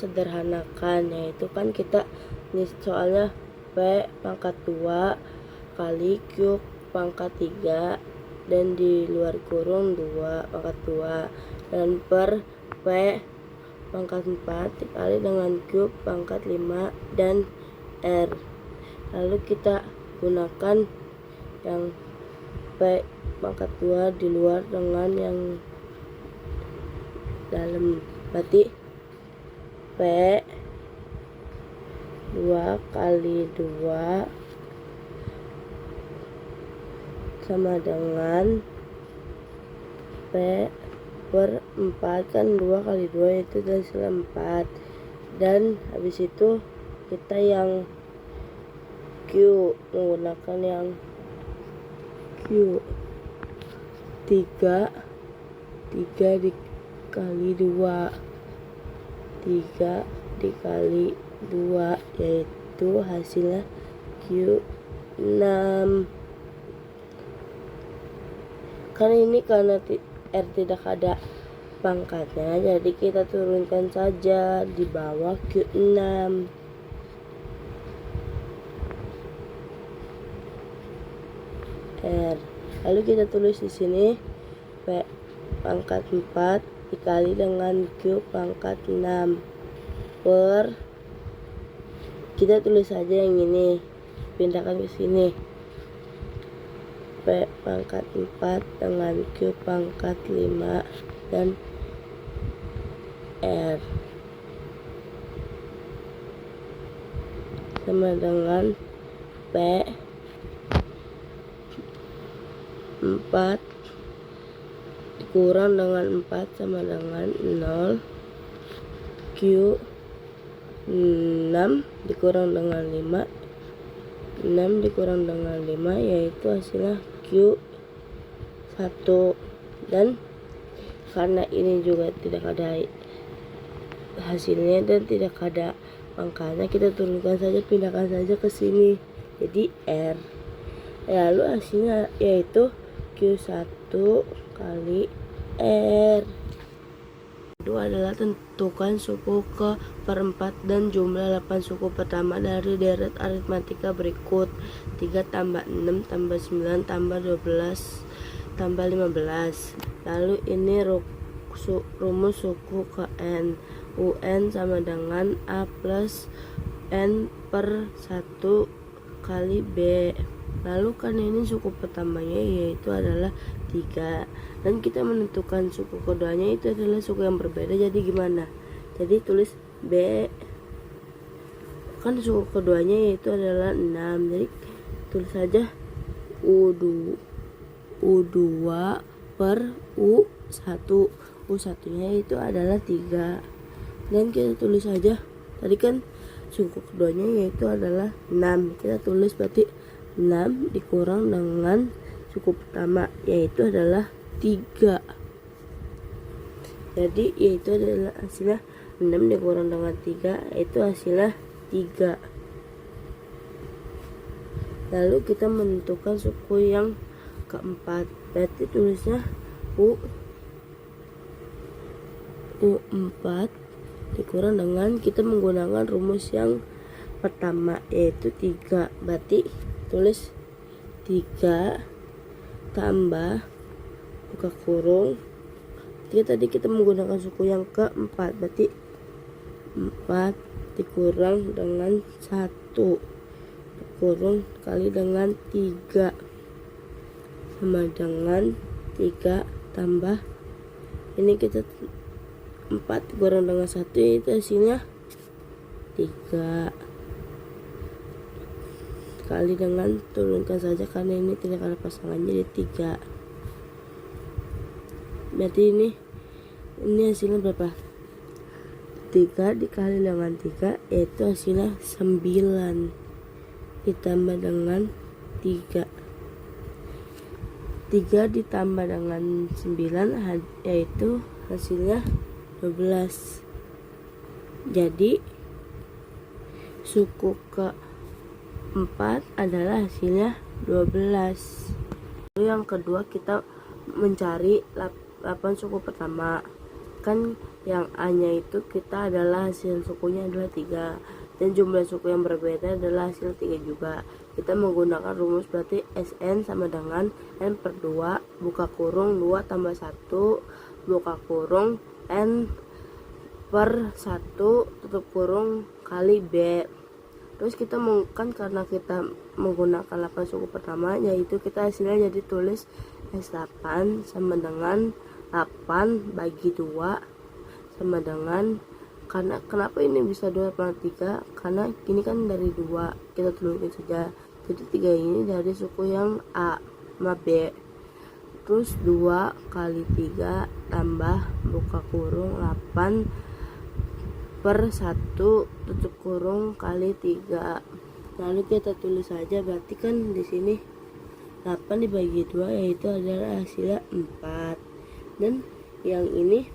sederhanakan, yaitu kan kita ini soalnya P pangkat 2 kali Q pangkat 3 dan di luar kurung 2 pangkat 2 dan per P pangkat 4 dikali dengan Q pangkat 5 dan R. Lalu kita gunakan yang P pangkat 2 di luar dengan yang dalam, berarti P 2 kali 2 sama dengan P per 4, kan 2 kali 2 itu hasilnya 4, dan habis itu kita yang Q menggunakan yang Q 3 dikali 2, 3 dikali 2 yaitu hasilnya Q 6. Kan ini karena R tidak ada pangkatnya, jadi kita turunkan saja di bawah Q6. R. Lalu kita tulis di sini P pangkat 4 dikali dengan Q pangkat 6 per, kita tulis saja yang ini, pindahkan ke sini, P pangkat 4 dengan Q pangkat 5 dan R sama dengan P 4 dikurang dengan 4 sama dengan 0, Q 6 dikurang dengan 5, 6 dikurang dengan 5 yaitu hasilnya Q 1. Dan karena ini juga tidak ada hasilnya dan tidak ada angkanya, kita turunkan saja, pindahkan saja ke sini jadi R. Lalu hasilnya yaitu Q1 kali R. Kedua adalah tentukan suku ke perempat dan jumlah 8 suku pertama dari deret aritmatika berikut: 3 tambah 6 tambah 9 tambah 12 tambah 15. Lalu ini rumus suku ke N. UN sama dengan A plus N per 1 kali B. Lalu kan ini suku pertamanya yaitu adalah 3, dan kita menentukan suku keduanya itu adalah suku yang berbeda. Jadi gimana? Jadi tulis B, kan suku keduanya yaitu adalah 6, jadi tulis saja U2 per U1. U1 nya itu adalah 3, dan kita tulis saja, tadi kan suku keduanya yaitu adalah 6, kita tulis berarti 6 dikurang dengan suku pertama yaitu adalah 3. Jadi yaitu adalah hasilnya 6 dikurang dengan 3 yaitu hasilnya 3. Lalu kita menentukan suku yang keempat, berarti tulisnya U4 dikurang dengan, kita menggunakan rumus yang pertama yaitu 3, berarti tulis 3 tambah buka kurung, tadi kita menggunakan suku yang keempat, berarti 4 dikurang dengan 1 kurung kali dengan 3 sama dengan 3 tambah ini, kita 4 dikurang dengan 1 itu hasilnya 3 kali dengan, turunkan saja karena ini tidak ada pasangannya, jadi 3. Berarti ini hasilnya berapa? 3 dikali dengan 3 yaitu hasilnya 9 ditambah dengan 3. 3 ditambah dengan 9 yaitu hasilnya 12. Jadi suku ke 4 adalah hasilnya 12. Lalu yang kedua kita mencari 8 suku pertama. kan yang A nya itu kita adalah hasil sukunya adalah 3 dan jumlah suku yang berbeda adalah hasil 3 juga. Kita menggunakan rumus berarti Sn sama dengan N per 2 buka kurung 2 tambah 1 buka kurung N per 1 tutup kurung kali B. Terus kita kan karena kita menggunakan 8 suku pertama, yaitu kita hasilnya jadi tulis S8 sama dengan 8 bagi 2 sama dengan, karena kenapa ini bisa 2 per 3, karena ini kan dari 2 kita tuliskan saja, jadi 3 ini dari suku yang A sama B. Terus 2 kali 3 tambah buka kurung 8 per 1 tutup kurung kali 3. Lalu kita tulis saja, berarti kan di sini 8 dibagi 2 yaitu adalah hasilnya 4. Dan yang ini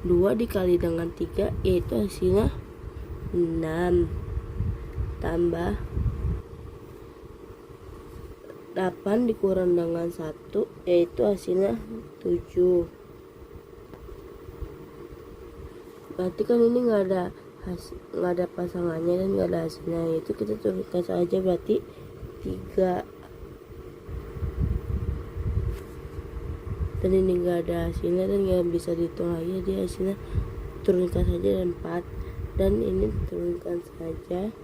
2 dikali dengan 3 yaitu hasilnya 6 tambah 8 dikurang dengan 1 yaitu hasilnya 7. Berarti kan ini nggak ada pasangannya dan nggak ada hasilnya, itu kita tuliskan saja berarti 3. Dan ini nggak ada hasilnya dan nggak bisa dihitung lagi, jadi hasilnya turunkan saja dan 4, dan ini turunkan saja,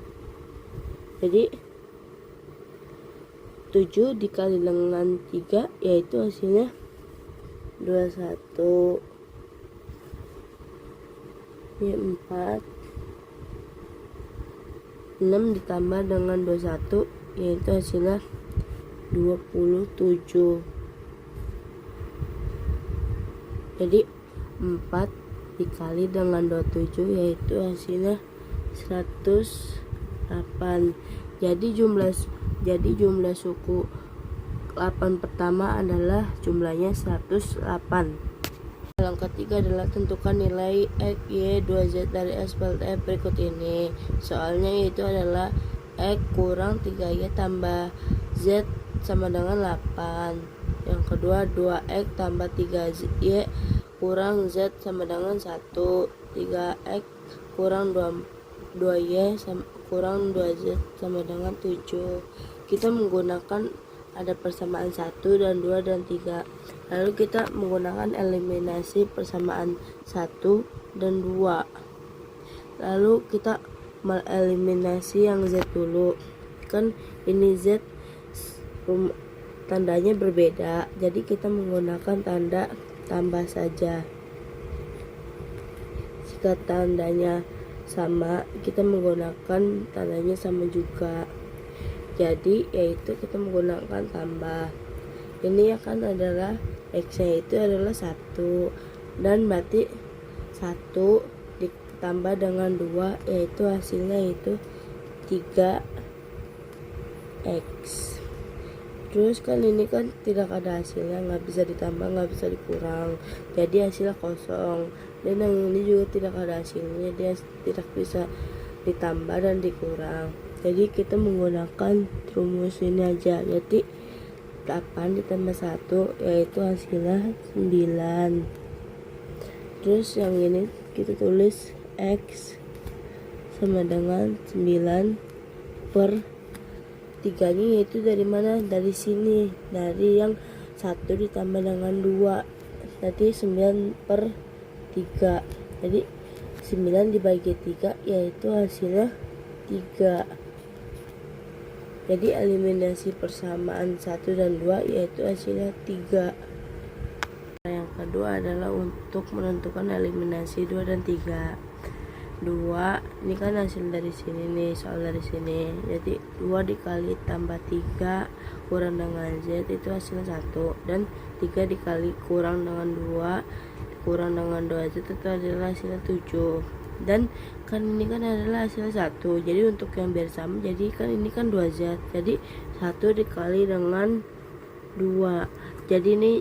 jadi 7 dikali dengan 3 yaitu hasilnya 21. Ini 4, 6 ditambah dengan 21 yaitu hasilnya 27. Jadi 4 dikali dengan 27 yaitu hasilnya 108. Jadi jumlah suku 8 pertama adalah jumlahnya 108. Yang ketiga adalah tentukan nilai X, Y, 2Z dari S plus F berikut ini. Soalnya itu adalah X kurang 3Y tambah Z sama dengan 8. Yang kedua 2X tambah 3Y kurang Z sama dengan 1. 3X kurang 2Y kurang 2Z sama dengan 7. Kita menggunakan ada persamaan 1 dan 2 dan 3. Lalu kita menggunakan eliminasi persamaan 1 dan 2. Lalu kita mengeliminasi yang Z dulu. Kan ini Z tandanya berbeda, jadi kita menggunakan tanda tambah saja. Jika tandanya sama, kita menggunakan tandanya sama juga, jadi yaitu kita menggunakan tambah. Ini akan adalah X nya itu adalah 1, dan berarti 1 ditambah dengan 2 yaitu hasilnya itu 3X. Terus kan ini kan tidak ada hasilnya, nggak bisa ditambah nggak bisa dikurang, jadi hasilnya kosong. Dan yang ini juga tidak ada hasilnya, dia tidak bisa ditambah dan dikurang, jadi kita menggunakan rumus ini aja. Jadi 8 ditambah 1 yaitu hasilnya 9. Terus yang ini kita tulis X sama dengan 9 per 3 nya yaitu dari mana? Dari sini, dari yang 1 ditambah dengan 2, nanti 9 per 3. Jadi 9 dibagi 3 yaitu hasilnya 3. Jadi eliminasi persamaan 1 dan 2 yaitu hasilnya 3. Yang kedua adalah untuk menentukan eliminasi 2 dan 3. 2 ini kan hasil dari sini nih, soal dari sini, jadi 2 dikali tambah 3 kurang dengan Z itu hasilnya 1, dan 3 dikali kurang dengan 2 kurang dengan 2Z itu adalah hasilnya 7. Dan kan ini kan adalah hasilnya 1, jadi untuk yang biar sama, jadi kan ini kan 2Z, jadi 1 dikali dengan 2, jadi ini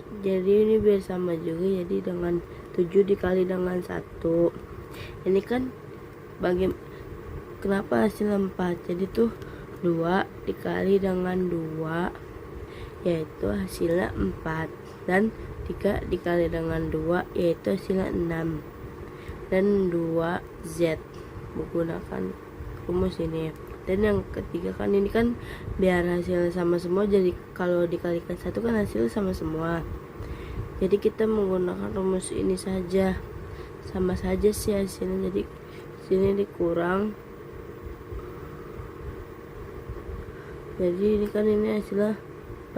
biar sama juga, jadi dengan 7 dikali dengan 1. Ini kan kenapa hasilnya 4, jadi tuh 2 dikali dengan 2 yaitu hasilnya 4, dan 3 dikali dengan 2 yaitu hasilnya 6, dan 2Z menggunakan rumus ini. Dan yang ketiga kan ini kan biar hasilnya sama semua, jadi kalau dikalikan 1 kan hasilnya sama semua, jadi kita menggunakan rumus ini saja, sama saja sih hasilnya. Jadi sini dikurang, jadi ini kan ini hasilnya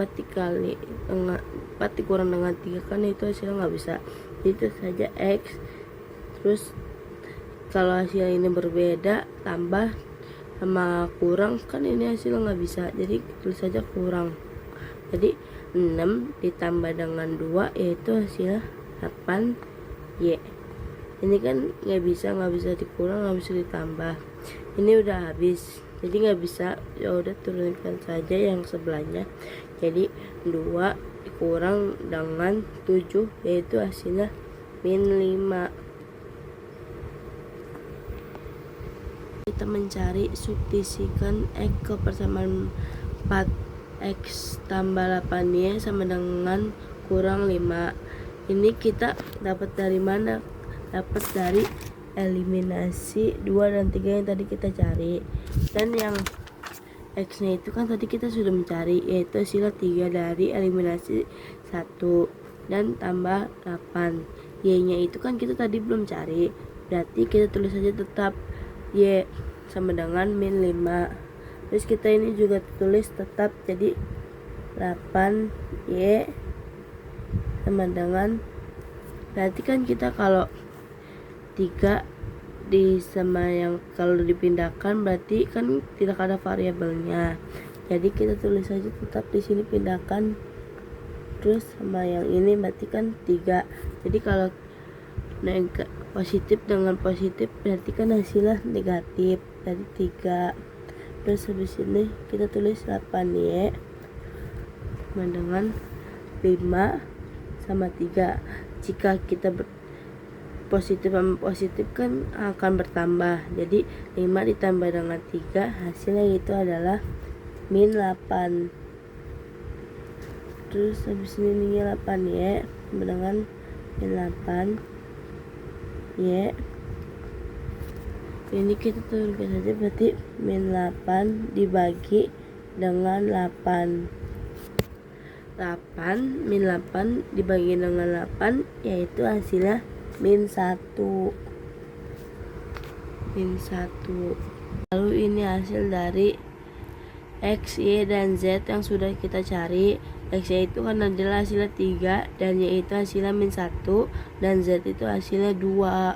4 dikali dengan 4 dikurang dengan 3 kan itu hasilnya nggak bisa, jadi itu saja X. Terus kalau hasil ini berbeda tambah sama kurang kan ini hasilnya nggak bisa, jadi tulis saja kurang. Jadi 6 ditambah dengan 2 yaitu hasilnya 8Y. Ini kan nggak bisa dikurang, nggak bisa ditambah, ini udah habis, jadi nggak bisa. Ya udah turunkan saja yang sebelahnya, jadi 2 dikurang dengan 7 yaitu hasilnya -5. Kita mencari substitusikan X ke persamaan 4X tambah 8Y sama dengan kurang 5. Ini kita dapat dari mana? Dapat dari eliminasi 2 dan 3 yang tadi kita cari. Dan yang X nya itu kan tadi kita sudah mencari, yaitu hasilnya 3 dari eliminasi 1 dan tambah 8. Y nya itu kan kita tadi belum cari, berarti kita tulis saja tetap Y sama dengan -5. Terus kita ini juga tulis tetap, jadi 8Y sama dengan, berarti kan kita kalau 3 di sama yang kalau dipindahkan berarti kan tidak ada variabelnya, jadi kita tulis saja tetap di sini pindahkan. Terus sama yang ini berarti kan 3, jadi kalau positif dengan positif berarti kan hasilnya negatif, tadi 3. Terus habis ini kita tulis 8Y sama dengan 5 sama 3. Jika kita positif sama positif kan akan bertambah, jadi 5 ditambah dengan 3 hasilnya itu adalah -8. Terus habis ini 8Y sama dengan -8Y, ini kita turunkan saja, berarti -8 dibagi dengan 8 dibagi dengan 8 yaitu hasilnya -1. Lalu ini hasil dari X, Y, dan Z yang sudah kita cari. X itu kan adalah hasilnya 3, dan Y itu hasilnya -1, dan Z itu hasilnya 2.